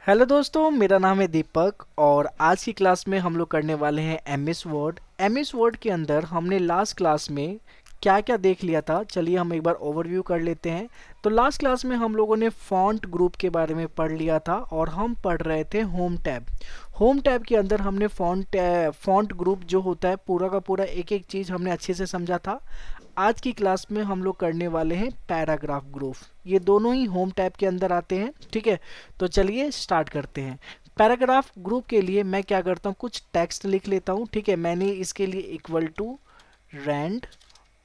Hello दोस्तों, मेरा नाम है दीपक और आज की क्लास में हम लोग करने वाले हैं एमएस वर्ड। एमएस वर्ड के अंदर हमने लास्ट क्लास में क्या क्या देख लिया था, चलिए हम एक बार ओवरव्यू कर लेते हैं। तो लास्ट क्लास में हम लोगों ने फॉन्ट ग्रुप के बारे में पढ़ लिया था और हम पढ़ रहे थे होम टैब। होम टैब के अंदर हमने फॉन्ट ग्रुप जो होता है पूरा का पूरा एक एक चीज़ हमने अच्छे से समझा था। आज की क्लास में हम लोग करने वाले हैं पैराग्राफ ग्रुप। ये दोनों ही होम टैब के अंदर आते हैं, ठीक है। तो चलिए स्टार्ट करते हैं। पैराग्राफ ग्रुप के लिए मैं क्या करता हूँ, कुछ टेक्स्ट लिख लेता हूँ, ठीक है। मैंने इसके लिए equal to rand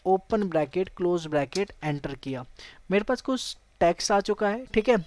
open bracket close bracket enter किया। मेरे पास कुछ टेक्स्ट आ चुका है, ठीक है।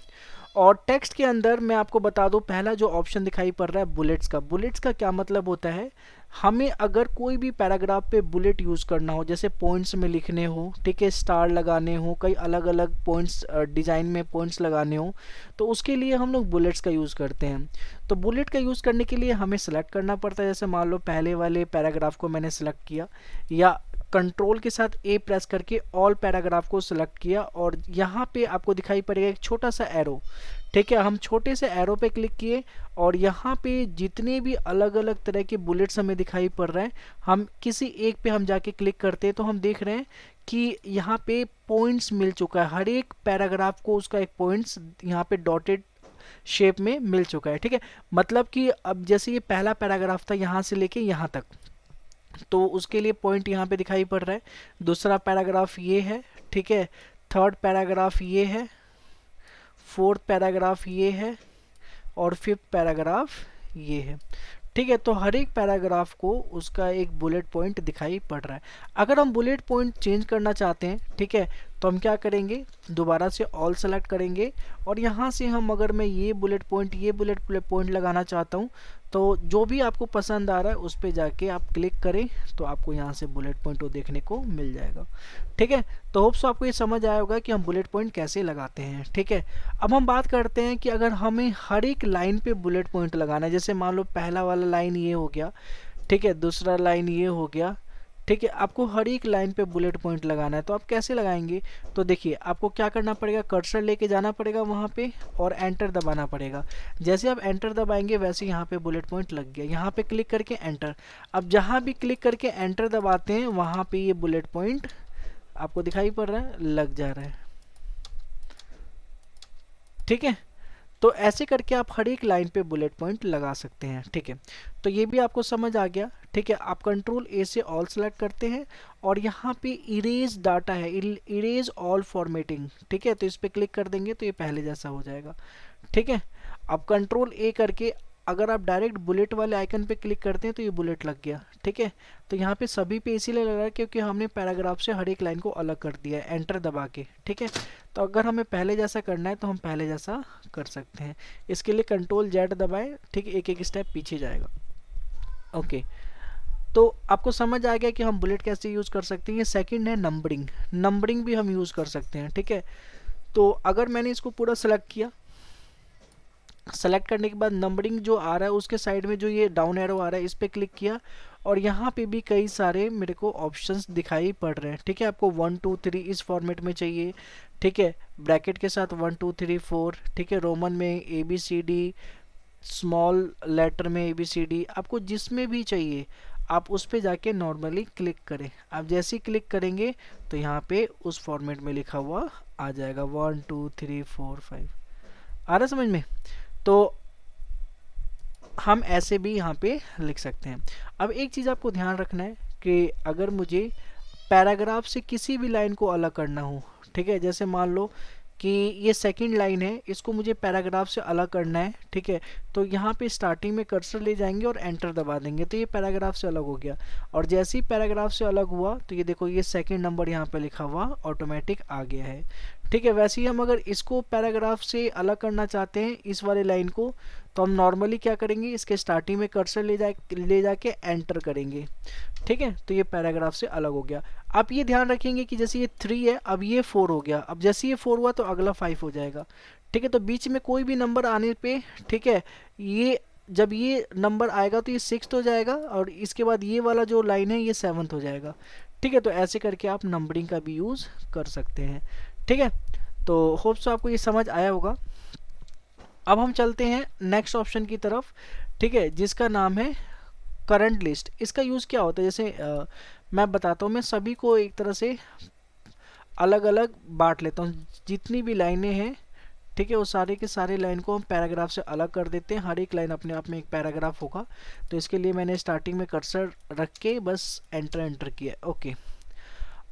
और टेक्स्ट के अंदर मैं आपको बता दूं, पहला जो ऑप्शन दिखाई पड़ रहा है बुलेट्स का। बुलेट्स का क्या मतलब होता है, हमें अगर कोई भी पैराग्राफ पे बुलेट यूज़ करना हो, जैसे पॉइंट्स में लिखने हो, ठीक है, स्टार लगाने हो, कई अलग अलग पॉइंट्स डिज़ाइन में पॉइंट्स लगाने हो, तो उसके लिए हम लोग बुलेट्स का यूज़ करते हैं। तो बुलेट का यूज़ करने के लिए हमें सेलेक्ट करना पड़ता है। जैसे मान लो पहले वाले पैराग्राफ को मैंने सेलेक्ट किया, या कंट्रोल के साथ ए प्रेस करके ऑल पैराग्राफ को सिलेक्ट किया, और यहाँ पे आपको दिखाई पड़ेगा एक छोटा सा एरो, ठीक है। हम छोटे से एरो पे क्लिक किए और यहाँ पे जितने भी अलग अलग तरह के बुलेट्स हमें दिखाई पड़ रहे हैं, हम किसी एक पे हम जाके क्लिक करते हैं तो हम देख रहे हैं कि यहाँ पे पॉइंट्स मिल चुका है। हर एक पैराग्राफ को उसका एक पॉइंट्स यहाँ पे डॉटेड शेप में मिल चुका है, ठीक है। मतलब कि अब जैसे ये पहला पैराग्राफ था यहाँ से लेके यहाँ तक, तो उसके लिए पॉइंट यहाँ पे दिखाई पड़ रहा है। दूसरा पैराग्राफ ये है, ठीक है। थर्ड पैराग्राफ ये है, फोर्थ पैराग्राफ ये है, और फिफ्थ पैराग्राफ ये है, ठीक है। तो हर एक पैराग्राफ को उसका एक बुलेट पॉइंट दिखाई पड़ रहा है। अगर हम बुलेट पॉइंट चेंज करना चाहते हैं, ठीक है, तो हम क्या करेंगे, दोबारा से ऑल सेलेक्ट करेंगे, और यहाँ से हम अगर मैं ये बुलेट पॉइंट लगाना चाहता हूँ, तो जो भी आपको पसंद आ रहा है उस पर जाके आप क्लिक करें तो आपको यहाँ से बुलेट पॉइंट देखने को मिल जाएगा, ठीक है। तो होप्स आपको ये समझ आया होगा कि हम बुलेट पॉइंट कैसे लगाते हैं, ठीक है। अब हम बात करते हैं कि अगर हमें हर एक लाइन पे बुलेट पॉइंट लगाना है, जैसे मान लो पहला वाला लाइन ये हो गया, ठीक है, दूसरा लाइन ये हो गया, ठीक है। आपको हर एक लाइन पे बुलेट पॉइंट लगाना है, तो आप कैसे लगाएंगे, तो देखिए आपको क्या करना पड़ेगा, कर्सर लेके जाना पड़ेगा वहाँ पे और एंटर दबाना पड़ेगा। जैसे आप एंटर दबाएंगे वैसे यहाँ पे बुलेट पॉइंट लग गया। यहाँ पे क्लिक करके एंटर, अब जहाँ भी क्लिक करके एंटर दबाते हैं वहाँ पे ये बुलेट पॉइंट आपको दिखाई पड़ रहा है, लग जा रहा है, ठीक है। तो ऐसे करके आप हर एक लाइन पे बुलेट पॉइंट लगा सकते हैं, ठीक है। तो ये भी आपको समझ आ गया, ठीक है। आप कंट्रोल ए से ऑल सेलेक्ट करते हैं और यहाँ पे इरेज डाटा है, इरेज ऑल फॉर्मेटिंग, ठीक है। तो इस पे क्लिक कर देंगे तो ये पहले जैसा हो जाएगा, ठीक है। अब कंट्रोल ए करके अगर आप डायरेक्ट बुलेट वाले आइकन पे क्लिक करते हैं तो ये बुलेट लग गया, ठीक है। तो यहाँ पे सभी पे इसीलिए लग रहा है क्योंकि हमने पैराग्राफ से हर एक लाइन को अलग कर दिया है एंटर दबा के, ठीक है। तो अगर हमें पहले जैसा करना है तो हम पहले जैसा कर सकते हैं। इसके लिए कंट्रोल जेड दबाएं, ठीक है, एक एक स्टेप पीछे जाएगा, ओके। तो आपको समझ आ गया कि हम बुलेट कैसे यूज़ कर सकते हैं। ये सेकंड है नंबरिंग, नंबरिंग भी हम यूज़ कर सकते हैं, ठीक है। तो अगर मैंने इसको पूरा सेलेक्ट किया, सेलेक्ट करने के बाद नंबरिंग जो आ रहा है उसके साइड में जो ये डाउन एरो आ रहा है इस पर क्लिक किया, और यहाँ पे भी कई सारे मेरे को ऑप्शंस दिखाई पड़ रहे हैं, ठीक है। आपको 1 2 3 इस फॉर्मेट में चाहिए, ठीक है, ब्रैकेट के साथ 1 2 3 4, ठीक है, रोमन में ABCD, स्मॉल लेटर में ABCD, आपको जिसमें भी चाहिए आप उस पे जाके नॉर्मली क्लिक करें। आप जैसे ही क्लिक करेंगे तो यहाँ पे उस फॉर्मेट में लिखा हुआ आ जाएगा 1 2 3 4 5, आ रहा समझ में। तो हम ऐसे भी यहाँ पे लिख सकते हैं। अब एक चीज़ आपको ध्यान रखना है कि अगर मुझे पैराग्राफ से किसी भी लाइन को अलग करना हो, ठीक है, जैसे मान लो कि ये सेकंड लाइन है, इसको मुझे पैराग्राफ से अलग करना है, ठीक है। तो यहाँ पे स्टार्टिंग में कर्सर ले जाएंगे और एंटर दबा देंगे तो ये पैराग्राफ से अलग हो गया। और जैसे ही पैराग्राफ से अलग हुआ तो ये देखो ये सेकंड नंबर यहाँ पे लिखा हुआ ऑटोमेटिक आ गया है, ठीक है। वैसे ही हम अगर इसको पैराग्राफ से अलग करना चाहते हैं इस वाले लाइन को, तो हम नॉर्मली क्या करेंगे, इसके स्टार्टिंग में कर्सर ले जाके एंटर करेंगे, ठीक है। तो ये पैराग्राफ से अलग हो गया। आप ये ध्यान रखेंगे कि जैसे ये 3 है अब ये 4 हो गया, अब जैसे ये 4 हुआ तो अगला 5 हो जाएगा, ठीक है। तो बीच में कोई भी नंबर आने पे, ठीक है, ये जब ये नंबर आएगा तो ये 6 हो जाएगा, और इसके बाद ये वाला जो लाइन है ये 7 हो जाएगा, ठीक है। तो ऐसे करके आप नंबरिंग का भी यूज़ कर सकते हैं, ठीक है। तो होप सो आपको ये समझ आया होगा। अब हम चलते हैं नेक्स्ट ऑप्शन की तरफ, ठीक है, जिसका नाम है करंट लिस्ट। इसका यूज़ क्या होता है, जैसे मैं बताता हूँ, मैं सभी को एक तरह से अलग अलग बांट लेता हूँ, जितनी भी लाइनें हैं, ठीक है, वो सारे के सारे लाइन को हम पैराग्राफ से अलग कर देते हैं। हर एक लाइन अपने आप में एक पैराग्राफ होगा। तो इसके लिए मैंने स्टार्टिंग में कर्सर रख के बस एंटर किया। ओके,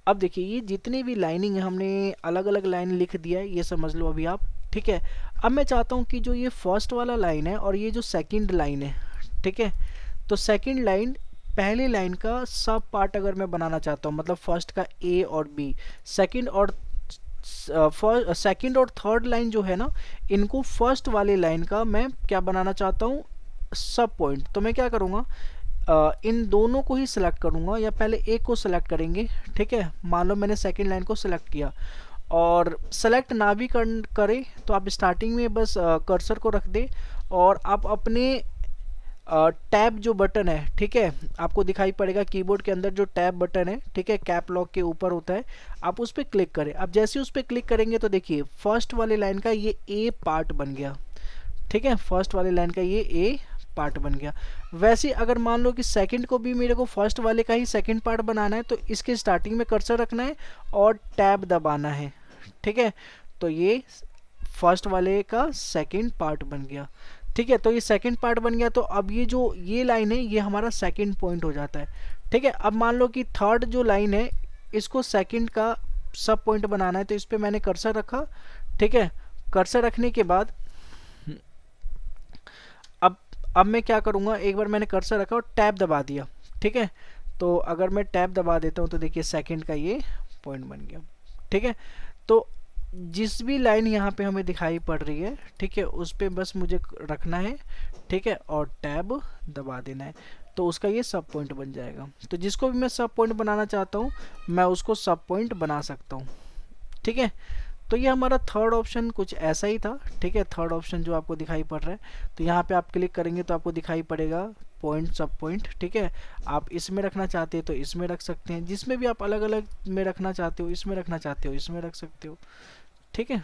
अब देखिए ये जितनी भी लाइनिंग है हमने अलग अलग लाइन लिख दिया है, ये समझ लो अभी आप, ठीक है। अब मैं चाहता हूँ कि जो ये फर्स्ट वाला लाइन है और ये जो सेकंड लाइन है, ठीक है, तो सेकंड लाइन पहले लाइन का सब पार्ट अगर मैं बनाना चाहता हूँ, मतलब फर्स्ट का ए और बी, सेकंड और सेकंड और थर्ड लाइन जो है ना, इनको फर्स्ट वाले लाइन का मैं क्या बनाना चाहता हूँ, सब पॉइंट। तो मैं क्या करूँगा, इन दोनों को ही सिलेक्ट करूँगा, या पहले एक को सिलेक्ट करेंगे, ठीक है। मान लो मैंने सेकंड लाइन को सिलेक्ट किया, और सेलेक्ट ना भी करें तो आप स्टार्टिंग में बस कर्सर को रख दे, और आप अपने टैब जो बटन है, ठीक है, आपको दिखाई पड़ेगा कीबोर्ड के अंदर जो टैब बटन है, ठीक है, कैप लॉक के ऊपर होता है, आप उस पर क्लिक करें। अब जैसे उस पर क्लिक करेंगे तो देखिए फर्स्ट वाले लाइन का ये ए पार्ट बन गया, ठीक है, फर्स्ट वाले लाइन का ये ए पार्ट बन गया। वैसे अगर मान लो कि सेकंड को भी मेरे को फर्स्ट वाले का ही सेकंड पार्ट बनाना है, तो इसके स्टार्टिंग में कर्सर रखना है और टैब दबाना है, ठीक है, तो ये फर्स्ट वाले का सेकंड पार्ट बन गया, ठीक है। तो ये सेकंड पार्ट बन गया, तो अब ये जो ये लाइन है ये हमारा सेकंड पॉइंट हो जाता है, ठीक है। अब मान लो कि थर्ड जो लाइन है इसको सेकंड का सब पॉइंट बनाना है, तो इस पर मैंने कर्सर रखा, ठीक है। कर्सर रखने के बाद अब मैं क्या करूँगा, एक बार मैंने कर्सर रखा और टैब दबा दिया, ठीक है। तो अगर मैं टैब दबा देता हूँ तो देखिए सेकंड का ये पॉइंट बन गया, ठीक है। तो जिस भी लाइन यहाँ पे हमें दिखाई पड़ रही है, ठीक है, उस पर बस मुझे रखना है, ठीक है, और टैब दबा देना है, तो उसका ये सब पॉइंट बन जाएगा। तो जिसको भी मैं सब पॉइंट बनाना चाहता हूँ मैं उसको सब पॉइंट बना सकता हूँ, ठीक है। तो ये हमारा थर्ड ऑप्शन कुछ ऐसा ही था, ठीक है, थर्ड ऑप्शन जो आपको दिखाई पड़ रहा है। तो यहाँ पे आप क्लिक करेंगे तो आपको दिखाई पड़ेगा पॉइंट सब पॉइंट, ठीक है। आप इसमें रखना चाहते हैं तो इसमें रख सकते हैं, जिसमें भी आप अलग अलग में रखना चाहते हो, इसमें रखना चाहते हो इसमें रख सकते हो, ठीक है।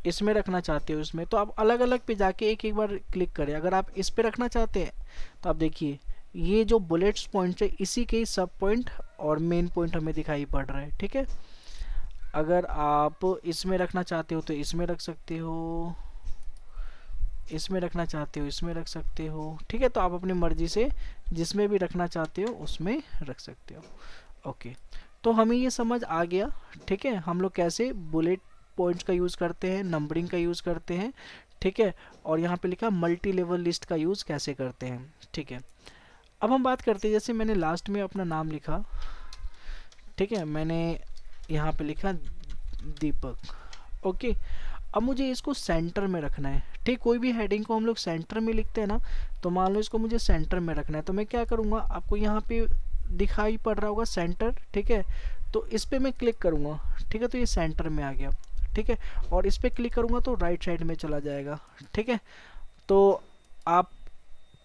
इसमें रखना चाहते हो इसमें, तो आप अलग अलग पे जाके एक एक बार क्लिक करें। अगर आप इस पे रखना चाहते हैं तो आप देखिए ये जो बुलेट्स पॉइंट है इसी के सब पॉइंट और मेन पॉइंट हमें दिखाई पड़ रहा है, ठीक है। अगर आप इसमें रखना चाहते हो तो इसमें रख सकते हो, इसमें रखना चाहते हो इसमें रख सकते हो, ठीक है। तो आप अपनी मर्जी से जिसमें भी रखना चाहते हो उसमें रख सकते हो। ओके, तो हमें ये समझ आ गया, ठीक है, हम लोग कैसे बुलेट पॉइंट्स का यूज़ करते हैं, नंबरिंग का यूज़ करते हैं, ठीक है, और यहाँ पे लिखा मल्टी लेवल लिस्ट का यूज़ कैसे करते हैं, ठीक है। अब हम बात करते हैं, जैसे मैंने लास्ट में अपना नाम लिखा, ठीक है, मैंने यहाँ पे लिखा दीपक, ओके। अब मुझे इसको सेंटर में रखना है, ठीक, कोई भी हेडिंग को हम लोग सेंटर में लिखते हैं ना, तो मान लो इसको मुझे सेंटर में रखना है, तो मैं क्या करूँगा, आपको यहाँ पे दिखाई पड़ रहा होगा सेंटर, ठीक है, तो इस पर मैं क्लिक करूँगा, ठीक है, तो ये सेंटर में आ गया, ठीक है, और इस पर क्लिक करूँगा तो राइट साइड में चला जाएगा, ठीक है। तो आप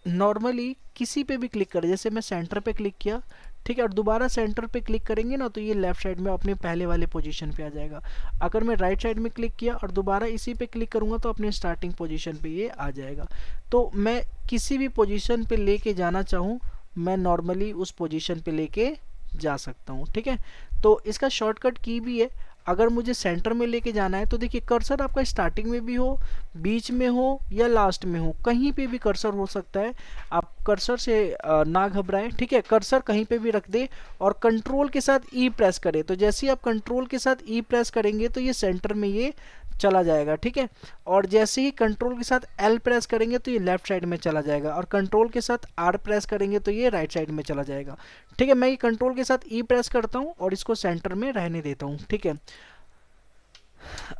नॉर्मली किसी पे भी क्लिक करें, जैसे मैं सेंटर पे क्लिक किया, ठीक है, और दोबारा सेंटर पे क्लिक करेंगे ना तो ये लेफ्ट साइड में अपने पहले वाले पोजीशन पे आ जाएगा। अगर मैं राइट साइड में क्लिक किया और दोबारा इसी पे क्लिक करूँगा तो अपने स्टार्टिंग पोजीशन पे ये आ जाएगा। तो मैं किसी भी पोजीशन पे लेके जाना चाहूँ मैं नॉर्मली उस पोजीशन पे लेके जा सकता हूँ, ठीक है। तो इसका शॉर्टकट की भी है, अगर मुझे सेंटर में लेके जाना है तो देखिए कर्सर आपका स्टार्टिंग में भी हो, बीच में हो या लास्ट में हो, कहीं पे भी कर्सर हो सकता है। आप कर्सर से ना घबराएं, ठीक है, कर्सर कहीं पे भी रख दे और कंट्रोल के साथ ई प्रेस करें, तो जैसे ही आप कंट्रोल के साथ ई प्रेस करेंगे तो ये सेंटर में ये चला जाएगा, ठीक है। और जैसे ही कंट्रोल के साथ एल प्रेस करेंगे तो ये लेफ्ट साइड में चला जाएगा, और कंट्रोल के साथ आर प्रेस करेंगे तो ये राइट साइड में चला जाएगा, ठीक है। मैं ये कंट्रोल के साथ ई प्रेस करता हूँ और इसको सेंटर में रहने देता हूँ, ठीक है।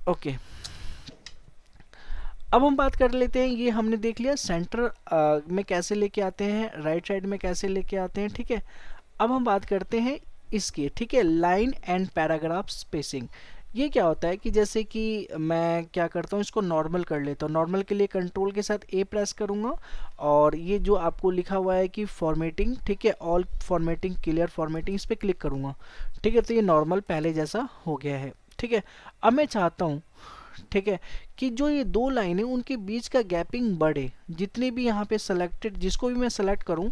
ओके, अब हम बात कर लेते हैं, ये हमने देख लिया सेंटर में कैसे लेके आते हैं, राइट साइड में कैसे लेके आते हैं, ठीक है। अब हम बात करते हैं इसके, ठीक है, लाइन एंड पैराग्राफ स्पेसिंग। ये क्या होता है कि जैसे कि मैं क्या करता हूँ, इसको नॉर्मल कर लेता हूँ। नॉर्मल के लिए कंट्रोल के साथ ए प्रेस करूँगा और ये जो आपको लिखा हुआ है कि फॉर्मेटिंग, ठीक है, ऑल फॉर्मेटिंग, क्लियर फॉर्मेटिंग, इस पर क्लिक करूँगा। ठीक है, तो ये नॉर्मल पहले जैसा हो गया है। ठीक है, अब मैं चाहता हूँ, ठीक है, कि जो ये दो लाइन है उनके बीच का गैपिंग बढ़े। जितने भी यहाँ पे सेलेक्टेड, जिसको भी मैं सेलेक्ट करूँ,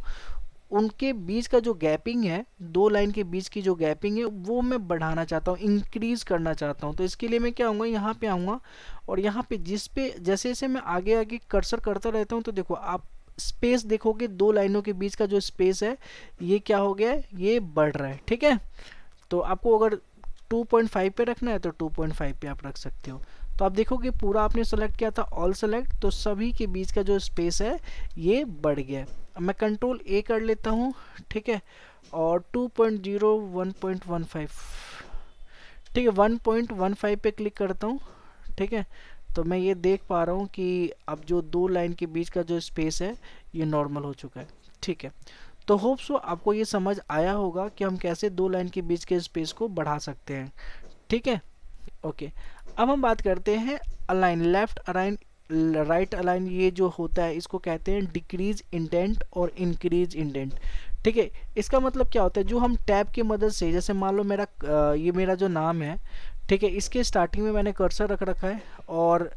उनके बीच का जो गैपिंग है, दो लाइन के बीच की जो गैपिंग है वो मैं बढ़ाना चाहता हूँ, इंक्रीज करना चाहता हूँ। तो इसके लिए मैं क्या आऊँगा, यहाँ पे आऊँगा और यहाँ पे जिस पे जैसे जैसे मैं आगे आगे कर्सर करता रहता हूँ, तो देखो आप स्पेस देखोगे, दो लाइनों के बीच का जो स्पेस है ये क्या हो गया है, ये बढ़ रहा है। ठीक है, तो आपको अगर 2.5 पे रखना है तो 2.5 पे आप रख सकते हो। तो आप देखोगे पूरा आपने सेलेक्ट किया था ऑल सेलेक्ट, तो सभी के बीच का जो स्पेस है ये बढ़ गया है। अब मैं कंट्रोल ए कर लेता हूँ, ठीक है, और 2.0 1.15, ठीक है, 1.15 पे क्लिक करता हूँ। ठीक है, तो मैं ये देख पा रहा हूँ कि अब जो दो लाइन के बीच का जो स्पेस है ये नॉर्मल हो चुका है। ठीक है, तो होप सो आपको ये समझ आया होगा कि हम कैसे दो लाइन के बीच के स्पेस को बढ़ा सकते हैं। ठीक है, ओके। अब हम बात करते हैं align, left align, right align. ये जो होता है इसको कहते हैं डिक्रीज इंडेंट और इंक्रीज इंडेंट। ठीक है, इसका मतलब क्या होता है, जो हम टैब की मदद से, जैसे मान लो मेरा ये मेरा जो नाम है, ठीक है, इसके स्टार्टिंग में मैंने कर्सर रख रखा है और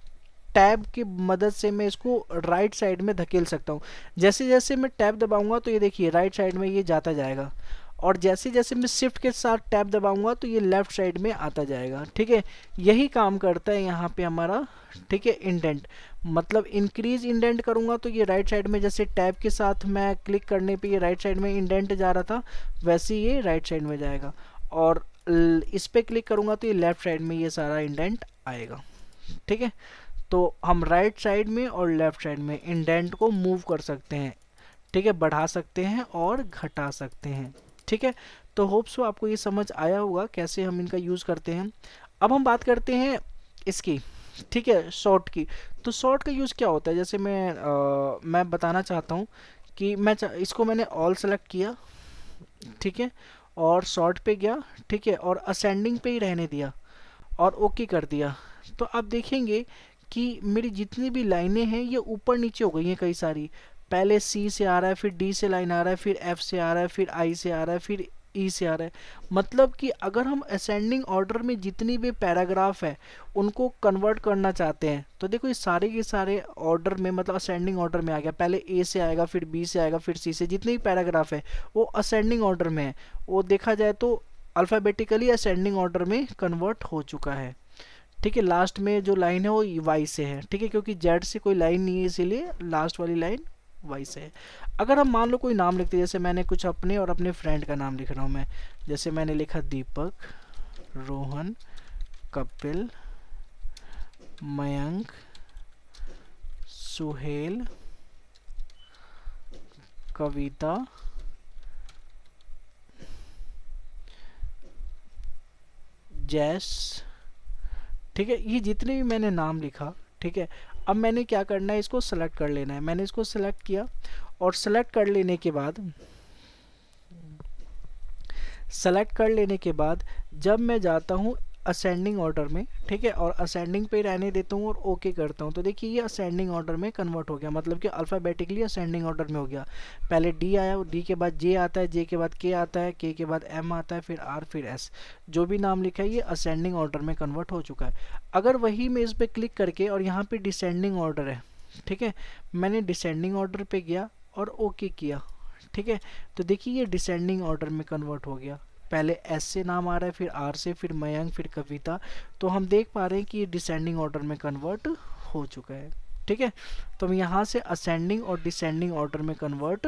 टैब की मदद से मैं इसको राइट साइड में धकेल सकता हूँ। जैसे जैसे मैं टैब दबाऊंगा तो ये देखिए राइट साइड में ये जाता जाएगा, और जैसे जैसे मैं शिफ्ट के साथ टैब दबाऊंगा तो ये लेफ्ट साइड में आता जाएगा। ठीक है, यही काम करता है यहाँ पे हमारा। ठीक है, इंडेंट मतलब इंक्रीज इंडेंट करूंगा तो ये राइट साइड में, जैसे टैब के साथ मैं क्लिक करने पे ये राइट साइड में इंडेंट जा रहा था, वैसे ये राइट साइड में जाएगा। और इस पे क्लिक करूंगा तो ये लेफ्ट साइड में ये सारा इंडेंट आएगा। ठीक है, तो हम राइट साइड में और लेफ्ट साइड में इंडेंट को मूव कर सकते हैं। ठीक है, बढ़ा सकते हैं और घटा सकते हैं। ठीक है, तो होप सो आपको ये समझ आया होगा कैसे हम इनका यूज़ करते हैं। अब हम बात करते हैं इसकी, ठीक है, शॉर्ट की। तो शॉर्ट का यूज़ क्या होता है, जैसे मैं बताना चाहता हूँ कि इसको मैंने ऑल सेलेक्ट किया, ठीक है, और शॉर्ट पे गया, ठीक है, और असेंडिंग पे ही रहने दिया और ओके कर दिया। तो आप देखेंगे कि मेरी जितनी भी लाइनें हैं ये ऊपर नीचे हो गई हैं कई सारी। पहले सी से आ रहा है, फिर डी से लाइन आ रहा है, फिर एफ से आ रहा है, फिर आई से आ रहा है, फिर ई से आ रहा है। मतलब कि अगर हम असेंडिंग ऑर्डर में जितनी भी पैराग्राफ है उनको कन्वर्ट करना चाहते हैं तो देखो ये सारे के सारे ऑर्डर में, मतलब असेंडिंग ऑर्डर में आ गया। पहले ए से आएगा, फिर बी से आएगा, फिर सी से, जितने भी पैराग्राफ है वो असेंडिंग ऑर्डर में है। वो देखा जाए तो अल्फ़ाबेटिकली असेंडिंग ऑर्डर में कन्वर्ट हो चुका है। ठीक है, लास्ट में जो लाइन है वो वाई से है। ठीक है, क्योंकि जेड से कोई लाइन नहीं है इसीलिए लास्ट वाली लाइन वाई से है। अगर हम मान लो कोई नाम लिखते हैं, जैसे मैंने कुछ अपने और अपने फ्रेंड का नाम लिख रहा हूँ मैं, जैसे मैंने लिखा दीपक, रोहन, कपिल, मयंक, सुहेल, कविता, जैस। ठीक है, ये जितने भी मैंने नाम लिखा, ठीक है, अब मैंने क्या करना है, इसको सेलेक्ट कर लेना है। मैंने इसको सेलेक्ट किया और सेलेक्ट कर लेने के बाद जब मैं जाता हूँ असेंडिंग ऑर्डर में, ठीक है, और असेंडिंग पे रहने देता हूँ और ओके करता हूँ, तो देखिए ये असेंडिंग ऑर्डर में कन्वर्ट हो गया, मतलब कि अल्फ़ाबेटिकली असेंडिंग ऑर्डर में हो गया। पहले डी आया, डी के बाद जे आता है, जे के बाद के आता है, के बाद एम आता है, फिर आर, फिर एस। जो भी नाम लिखा है ये असेंडिंग ऑर्डर में कन्वर्ट हो चुका है। अगर वही मैं इस पर क्लिक करके, और यहाँ पे डिसेंडिंग ऑर्डर है, ठीक है, मैंने डिसेंडिंग ऑर्डर पे गया और ओके किया, ठीक है, तो देखिए ये डिसेंडिंग ऑर्डर में कन्वर्ट हो गया। पहले एस से नाम आ रहा है, फिर आर से, फिर मयंक, फिर कविता। तो हम देख पा रहे हैं कि ये डिसेंडिंग ऑर्डर में कन्वर्ट हो चुका है। ठीक है, तो हम यहाँ से असेंडिंग और डिसेंडिंग ऑर्डर में कन्वर्ट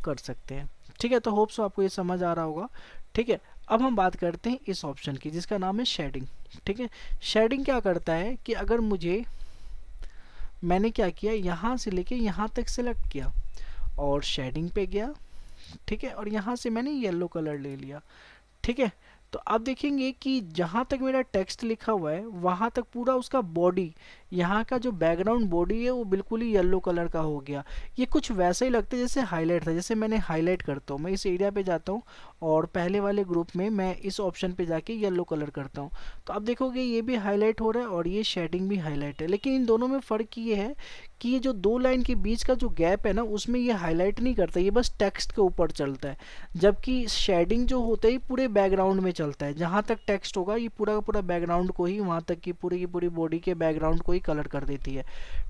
कर सकते हैं। ठीक है, तो होप सो आपको ये समझ आ रहा होगा। ठीक है, अब हम बात करते हैं इस ऑप्शन की जिसका नाम है शेडिंग। ठीक है, शेडिंग क्या करता है कि अगर मैंने क्या किया, यहाँ से लेके यहाँ तक सेलेक्ट किया और शेडिंग पे गया, ठीक है, और यहाँ से मैंने येलो कलर ले लिया। ठीक है, तो आप देखेंगे कि जहाँ तक मेरा टेक्स्ट लिखा हुआ है वहाँ तक पूरा उसका बॉडी यहाँ का जो बैकग्राउंड बॉडी है वो बिल्कुल ही येलो कलर का हो गया। ये कुछ वैसा ही लगता है जैसे हाईलाइट था। जैसे मैंने हाईलाइट करता हूँ, मैं इस एरिया पे जाता हूँ और पहले वाले ग्रुप में मैं इस ऑप्शन पे जाके येलो कलर करता हूँ, तो आप देखोगे ये भी हाईलाइट हो रहा है और ये शेडिंग भी हाईलाइट है। लेकिन इन दोनों में फ़र्क ये है कि ये जो दो लाइन के बीच का जो गैप है ना, उसमें ये हाईलाइट नहीं करता, ये बस टेक्स्ट के ऊपर चलता है। जबकि शेडिंग जो होता है ये पूरे बैकग्राउंड में चलता है। जहाँ तक टेक्स्ट होगा ये पूरा का पूरा बैकग्राउंड को ही, वहाँ तक की पूरी बॉडी के बैकग्राउंड को ही कलर कर देती है।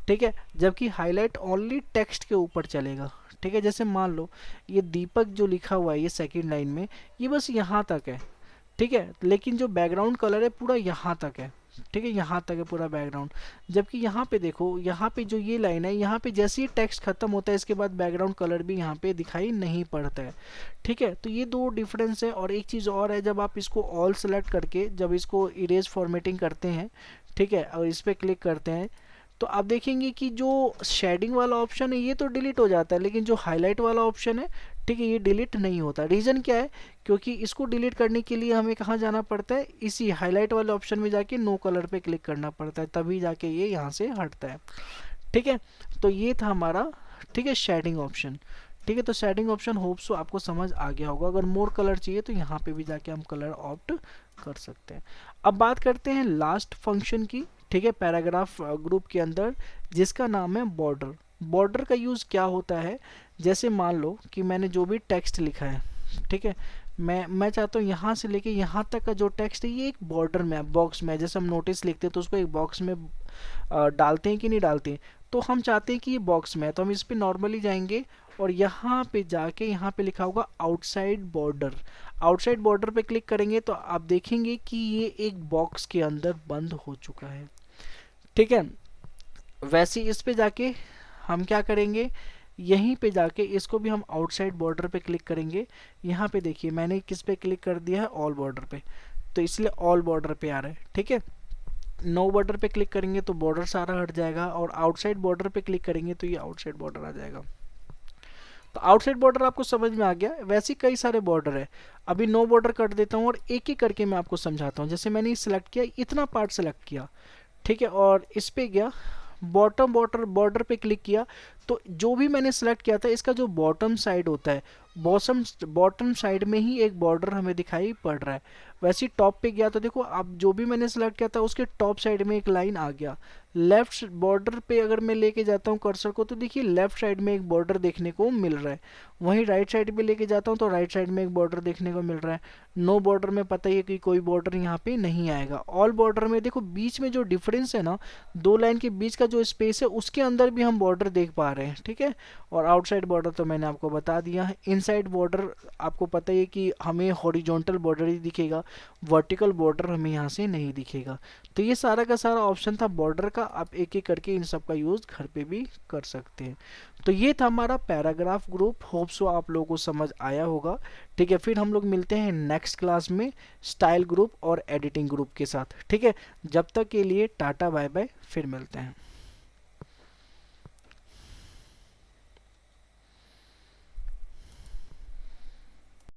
ठीक है, जबकि हाईलाइट ओनली टेक्स्ट के ऊपर चलेगा। ठीक है, जैसे मान लो ये दीपक जो लिखा हुआ है ये सेकंड लाइन में, ये बस यहाँ तक है। ठीक है, लेकिन जो बैकग्राउंड कलर है पूरा यहाँ तक है। ठीक है, यहाँ तक है पूरा बैकग्राउंड। जबकि यहाँ पे देखो, यहाँ पे जो ये लाइन है, यहाँ पे जैसे ही टेक्स्ट खत्म होता है इसके बाद बैकग्राउंड कलर भी यहाँ पे दिखाई नहीं पड़ता है। ठीक है, तो ये दो डिफरेंस है। और एक चीज़ और है, जब आप इसको ऑल सेलेक्ट करके जब इसको इरेज फॉर्मेटिंग करते हैं, ठीक है, और इस पर क्लिक करते हैं, तो आप देखेंगे कि जो शेडिंग वाला ऑप्शन है ये तो डिलीट हो जाता है, लेकिन जो हाईलाइट वाला ऑप्शन है, ठीक है, ये डिलीट नहीं होता। रीज़न क्या है? क्योंकि इसको डिलीट करने के लिए हमें कहाँ जाना पड़ता है? इसी हाईलाइट वाले ऑप्शन में जाके नो कलर पे क्लिक करना पड़ता है, तभी जाके ये यहाँ से हटता है। ठीक है, तो ये था हमारा, ठीक है, शेडिंग ऑप्शन। ठीक है, तो शेडिंग ऑप्शन होप सो आपको समझ आ गया होगा। अगर मोर कलर चाहिए तो यहाँ पे भी जाके हम कलर ऑप्ट कर सकते हैं। अब बात करते हैं लास्ट फंक्शन की। ठीक है, पैराग्राफ ग्रुप के अंदर, जिसका नाम है बॉर्डर। बॉर्डर का यूज़ क्या होता है? जैसे मान लो कि मैंने जो भी टेक्स्ट लिखा है, ठीक है, मैं चाहता हूँ यहाँ से लेके यहाँ तक का जो टेक्स्ट है ये एक बॉर्डर में, बॉक्स में, जैसे हम नोटिस लिखते हैं तो उसको एक बॉक्स में डालते हैं कि नहीं डालते हैं, तो हम चाहते हैं कि ये बॉक्स में है, तो हम इस पर नॉर्मली जाएंगे और यहाँ पे जाके यहाँ पे लिखा होगा आउटसाइड बॉर्डर। आउटसाइड बॉर्डर पे क्लिक करेंगे तो आप देखेंगे कि ये एक बॉक्स के अंदर बंद हो चुका है। ठीक है, वैसे इस पे जाके हम क्या करेंगे, यहीं पे जाके इसको भी हम आउटसाइड बॉर्डर पे क्लिक करेंगे। यहाँ पे देखिए मैंने किस पे क्लिक कर दिया है, ऑल बॉर्डर पे, तो इसलिए ऑल बॉर्डर पे आ रहा है। ठीक है, नो बॉर्डर पे क्लिक करेंगे तो बॉर्डर सारा हट जाएगा, और आउटसाइड बॉर्डर पे क्लिक करेंगे तो ये आउटसाइड बॉर्डर आ जाएगा। तो आउटसाइड बॉर्डर आपको समझ में आ गया। वैसे कई सारे बॉर्डर है, अभी नो बॉर्डर कर देता हूँ और एक एक करके मैं आपको समझाता हूँ। जैसे मैंने सिलेक्ट किया, इतना पार्ट सेलेक्ट किया, ठीक है, और इस पे गया, बॉटम बॉर्डर बॉर्डर पे क्लिक किया, तो जो भी मैंने सेलेक्ट किया था इसका जो बॉटम साइड होता है, बॉटम साइड में ही एक बॉर्डर हमें दिखाई पड़ रहा है। वैसे ही टॉप पे गया तो देखो, अब जो भी मैंने सेलेक्ट किया था उसके टॉप साइड में एक लाइन आ गया। लेफ्ट बॉर्डर पे अगर मैं लेके जाता हूँ कर्सर को, तो देखिए लेफ्ट साइड में एक बॉर्डर देखने को मिल रहा है। वहीं राइट साइड पे लेके जाता हूँ तो राइट साइड में एक बॉर्डर देखने को मिल रहा है। नो बॉर्डर में पता ही है कि कोई बॉर्डर यहाँ पे नहीं आएगा। ऑल बॉर्डर में देखो बीच में जो डिफरेंस है ना, दो लाइन के बीच का जो स्पेस है उसके अंदर भी हम बॉर्डर देख पा रहे हैं। ठीक है, और आउटसाइड बॉर्डर तो मैंने आपको बता दिया है। इनसाइड बॉर्डर आपको पता ही है कि हमें हॉरिजॉन्टल बॉर्डर ही दिखेगा, वर्टिकल बॉर्डर हमें यहाँ से नहीं दिखेगा। तो ये सारा का सारा ऑप्शन था बॉर्डर का। आप एक एक करके इन सब का यूज़ घर पे भी कर सकते हैं। तो ये था हमारा पैराग्राफ ग्रुप। होप सो आप लोगों को समझ आया होगा। ठीक है, फिर हम लोग मिलते हैं नेक्स्ट क्लास में स्टाइल ग्रुप और एडिटिंग ग्रुप के साथ। ठीक है, जब तक के लिए टाटा बाय बाय, फिर मिलते हैं।